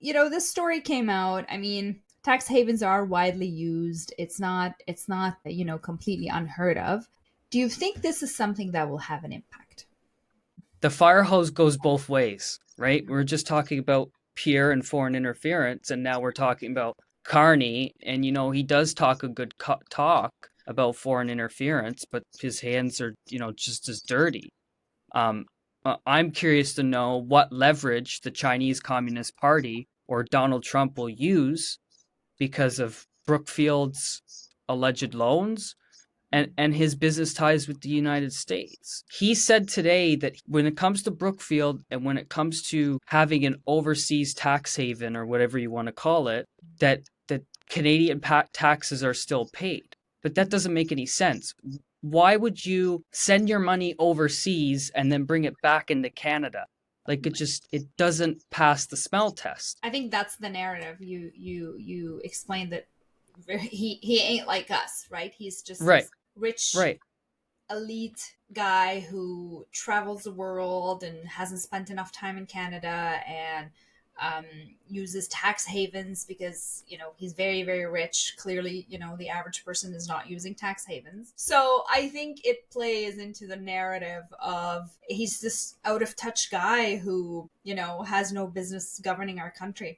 this story came out. I mean, tax havens are widely used. It's not, completely unheard of. Do you think this is something that will have an impact? The fire hose goes both ways, right? We're just talking about Pierre and foreign interference, and now we're talking about Carney, and he does talk a good talk about foreign interference, but his hands are just as dirty. Um, I'm curious to know what leverage the Chinese Communist Party or Donald Trump will use because of Brookfield's alleged loans and his business ties with the United States. He said today that when it comes to Brookfield and when it comes to having an overseas tax haven or whatever you want to call it, that Canadian taxes are still paid. But that doesn't make any sense. Why would you send your money overseas and then bring it back into Canada? Like it doesn't pass the smell test. I think that's the narrative. You explained that he ain't like us, right? He's just Right, this rich right. elite guy who travels the world and hasn't spent enough time in Canada and um, uses tax havens because he's very very rich. Clearly, the average person is not using tax havens. So I think it plays into the narrative of he's this out of touch guy who has no business governing our country.